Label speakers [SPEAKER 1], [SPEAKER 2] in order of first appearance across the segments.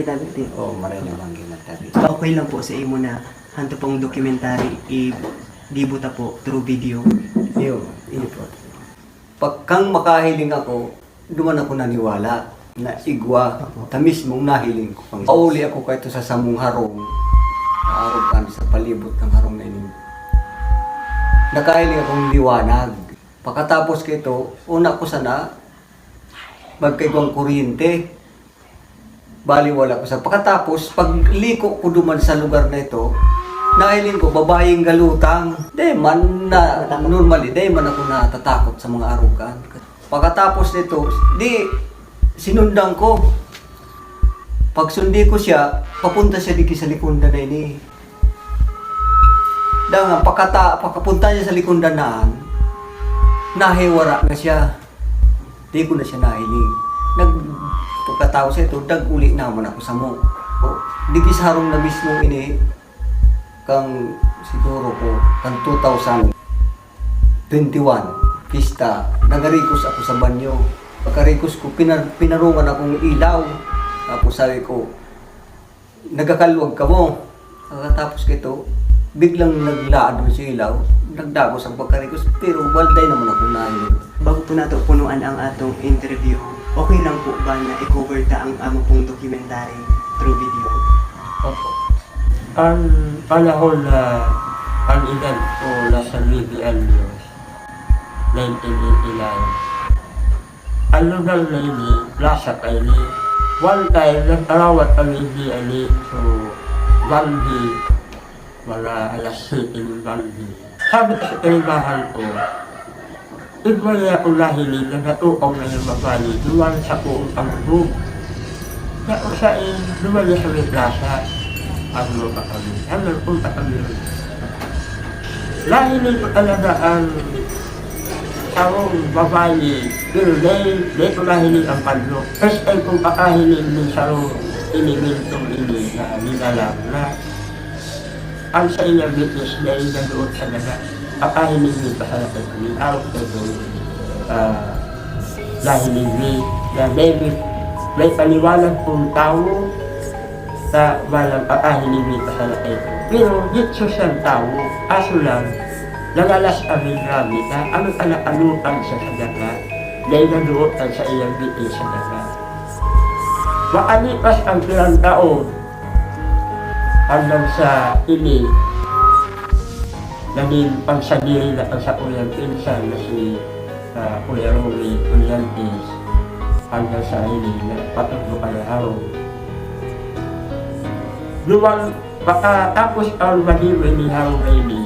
[SPEAKER 1] gitabit eh.
[SPEAKER 2] Oh, maray naman ginatabi.
[SPEAKER 1] Okay lang po sa imo na hanto pong documentary i-dibuta po through video.
[SPEAKER 2] Iyo po. Pagkang makahiling ako, duman ako naniwala na igwa, tamis mong nahiling ko pang. Pauli ako kahit sa samong harong, naarog kami sa palibot ng harong na ining. Nakahiling akong liwanag. Pagkatapos kito, una ko sana, magkaigwang kuryente. Baliwala ko sa. Pagkatapos, pagliko ko duman sa lugar na ito, nahiling ko, babaeng galutang. Di man na, normally, di man ako natatakot sa mga arugan. Pagkatapos nito, di, sinundan ko. Pag sundi ko siya, papunta siya dito sa likundan na ini. Dahil pagkapunta niya sa likundan naan, nahiwara na siya. Di ko na siya nahiling. Pagkatapos ito, dag-uli naman ako sa mo. Digi sa harong na mismo ini, kang siguro ko, kang 2021, pista, nagarikos ako sa banyo. Pagkarikos ko, pinarungan akong ilaw. Tapos sabi ko, nagakalwag ka mo. Pagkatapos kito, biglang naglaan mo si ilaw, nagdagos ang pagkarikos, pero walday naman ako nahiling.
[SPEAKER 1] Bago po nato punuan ang atong interview, okay lang po ba na i-cover ta ang amo pong documentary through video?
[SPEAKER 3] Opo. Ang panahon na ang edad ko nasa 20 anyos, 1989. Ang lugar na ini, Plaza Kaili. One time, nag-arawat kami hindi ani, so, Bambi, mga alas 7 ng Bambi. Sabi ko sa kaibahan ko, iba niya ako nahilin na natukaw na yung mabali, duwan sa buong pangbog. Kaya ko sa duwan niya sa may plaza, ano ba kami? Ano punta kami rin? Nahilin ko talaga ang sarong babae, pero dahil ko nahilin ang padlo. First time kong pakahilin ng sarong inimintong ini na nilalang na ang sa inyong witness dahil na doon sa daga. Pakahilin din pa sa lakas ni out of the nahilin din na may paliwanag pong tao sa walang pakahilin pa sa lakas. Pero dito siyang tao, aso lang, nagalas kami grabe na ano anukan siya sa daga dahil na doon sa iyong witness sa daga. Makalipas ang ilang taon hanggang sa ini naging pangsadiri na ang sa kuyang pinsan na si Kuya Romy Ulyantes hanggang sa ini na patutlo ka na araw. Luwang tapos ang madiwin ni Harong Rainy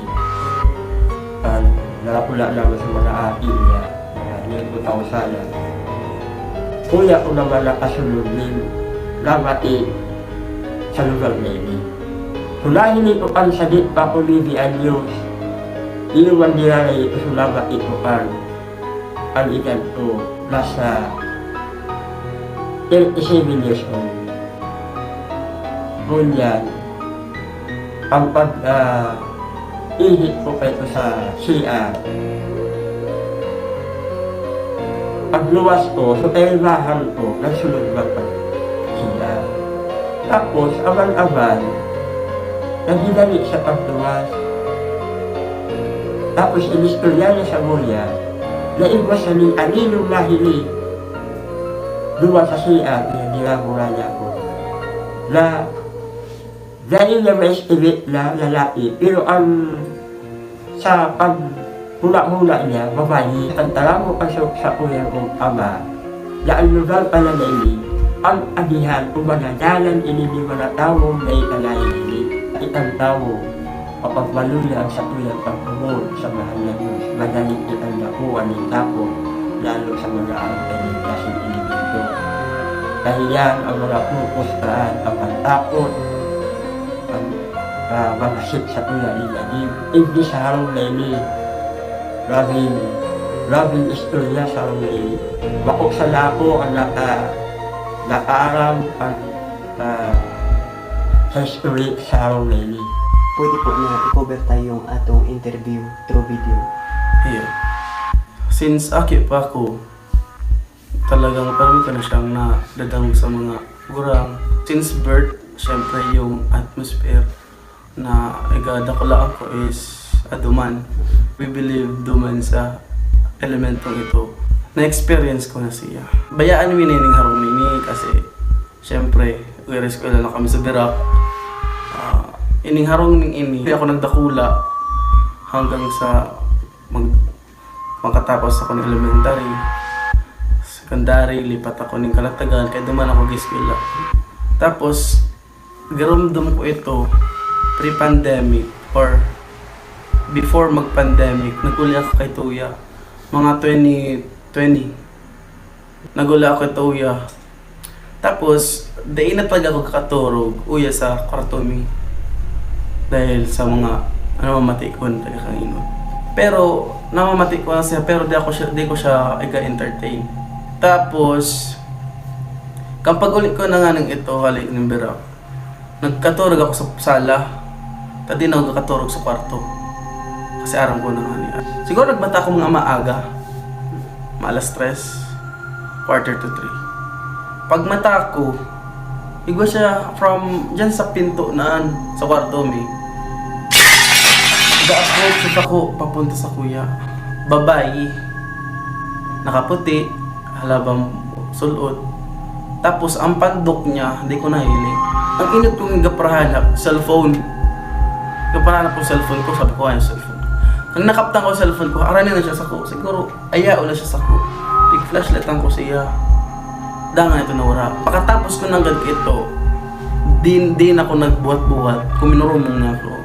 [SPEAKER 3] ang nakapula naman sa mga atin niya na nilibutaw sana. Kuya ko naman nakasunod din namati sa lugar na ini. Sulahin ito ang sadit pa ko ni anyos. Inuman nila na ito sulabat ito ang edad ko nasa 37 years old. Ngunyan, ang ihit ko kayo sa CR. Pagluwas ko, sa kaibahan ko, nagsunod ba pa sila. Tapos, aban-aban, naghinali sa pagluwas. Tapos, inistorya niya sa mulya, naigwas sa aninong mahili. Luwas sa CR, nilagura niya ko. Na, dahil na may spirit na lalaki, pero ang sa pag-hula-hula niya, babae, ang tala mo pasok sa kuya kong ama, na ang lugar pala na ini, ang agihan kung manadalan ini ni mga tao na ikalain ini, itang tao, kapagmalulang sa kuya pagkumul sa mahal na Diyos, madaling itang nakuha ng tapo, lalo sa mga arang kasi ini dito. Dahil yan ang mga pupustaan, ang pagtakot, magasit sa kuya nila. Hindi sa harong na ini, grabing istorya sa harong na ini. Bakok sa lako ang nakaaram ang history sa harong na ini.
[SPEAKER 1] Pwede po na i-cover tayo yung atong interview through video.
[SPEAKER 4] Yeah. Since aki pa ako, talagang parang ka na siyang nadadang sa mga gurang, Since birth, syempre yung atmosphere na igadakula ako is aduman. We believe duman sa elementong ito. Na-experience ko na siya. Bayaan mi nining harong nini kasi syempre, whereas ko na kami sa Birak. Ining harong ning ini, ako nagdakula hanggang sa makatapos ako ng elementary. Secondary, lipat ako ng Kalatagan, kaya duman ako giskwela. Tapos, garumdum ko ito pre-pandemic or before mag-pandemic. Naguli ako kay Tuya. Mga 2020. Naguli ako kay Tuya. Tapos, day na talaga ako kakaturog, uya sa kwarto mi. Dahil sa mga, mamatikon taga kanino. Pero, namamatikon siya, pero di ko siya entertain. Tapos, kapag ulit ko na nga ng ito, halik ng Birak, nagkaturog ako sa sala, tadi na ako nagkaturog sa kwarto. Kasi aram ko na nga niya. Siguro nagbata ako mga maaga, maalas 3, quarter to 3. Pag mata ko, igwa siya from dyan sa pinto naan sa kwarto mi. Ga-approach ako papunta sa kuya. Babae, nakaputi, halabang sulot. Tapos ang pandok niya, hindi ko nahiling. Ang inot kong gaprahanap, cellphone. Gaprahanap ko cellphone ko, sabi ko ano cellphone. Ang nakaptan ko cellphone ko, aranin na siya sa ko. Siguro, ayaw na siya sa ko. Big flashlightan ko siya. Dangan ito nawara. Pagkatapos ko ng ito, din ako nagbuhat-buhat. Kuminurumong na ako.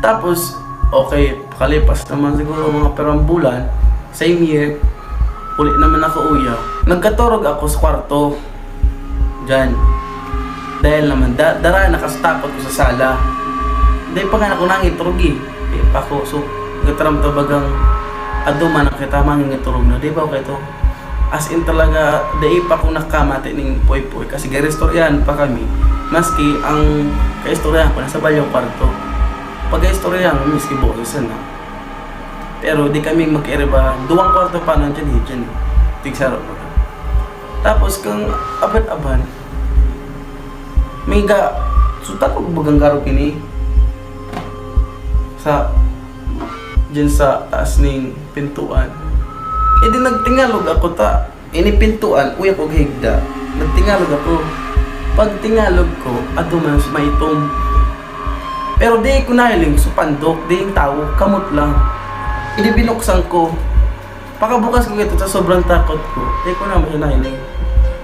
[SPEAKER 4] Tapos, okay, pakalipas naman siguro mga perang bulan, same year, uli naman ako uya. Nagkaturog ako sa kwarto. Diyan. Dahil naman, dara nakastapot ko sa sala. Dahil pa nga ako nangiturog eh. Di pa ako, so, gataram tabagang aduman ang kita mangingiturog na. Di ba okay to? As in talaga, dahil pa ako nakamati ng poy-poy. Kasi garistoryahan pa kami. Maski ang kaistoryahan ko, nasa bayang kwarto. Pag kaistoryahan, miski bokisan na. Pero di kami mag-iriba, 2 kwarto pa nandiyan dyan. Tigsaro pa. Tapos kung aban-aban, may suta ko bagang garo kini sa dyan sa taas ng pintuan. E di nagtingalog ako ta. Ini pintuan, uya ko higda. Nagtingalog ako. Pag tingalog ko, aduman sa maitom. Pero di ko nahiling sa pandok, di yung tao, kamot lang. Hindi binuksan ko. Pakabukas ko ito sa sobrang takot ko. Hindi ko naman hinahiling.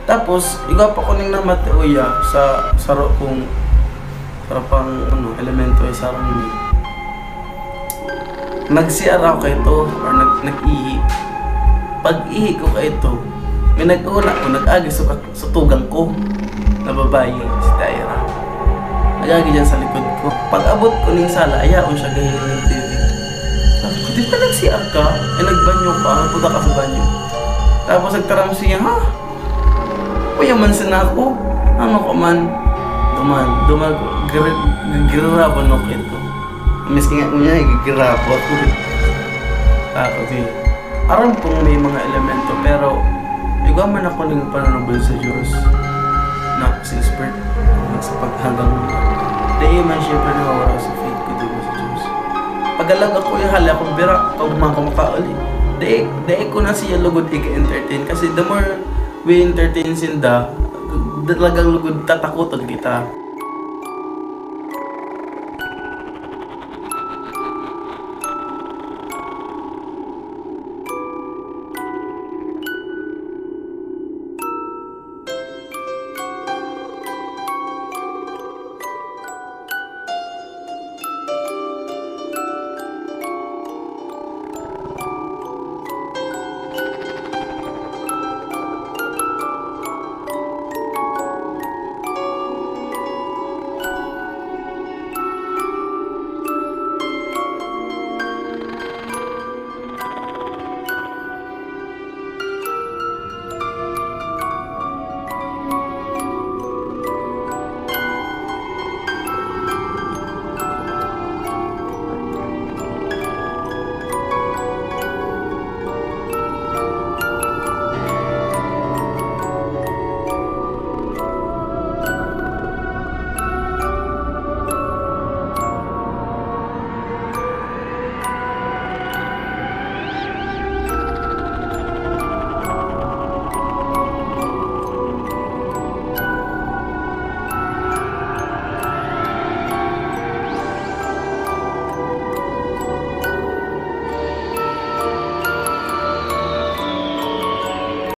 [SPEAKER 4] Tapos, igaw pa ko nang namati uya sa saro kong sarapang elemento ay sarang ini. Nag-CR ako kay ito or nag-ihi. Pag-ihi ko kay ito, may nag-una ko, nag-agi sa tugang ko na babae, si Daira. Nag-agi dyan sa likod ko. Pag-abot ko ng sala, ayaon siya gahiling ng TV. Sabi ko, di ba nag-CR ka? Eh, nagbanyo ka, nagpunta ka sa banyo. Tapos nagtaram siya, ha? Kuyaman sana ako. Ano ko man? Gagirapon ako ito. Miski nga niya, gagirapon ako. Okay. Aram kong may mga elemento, pero ikaw man ako ng pananabal sa Diyos na since birth sa paghanggang dahil man syempre nawawala sa faith ko diba sa Diyos. Pag-alag ako yung hala kong bira, pag mga kumakauli, dahil ko na siya lugod i-entertain kasi the more we entertain sinda, talagang lugod tatakutan kita.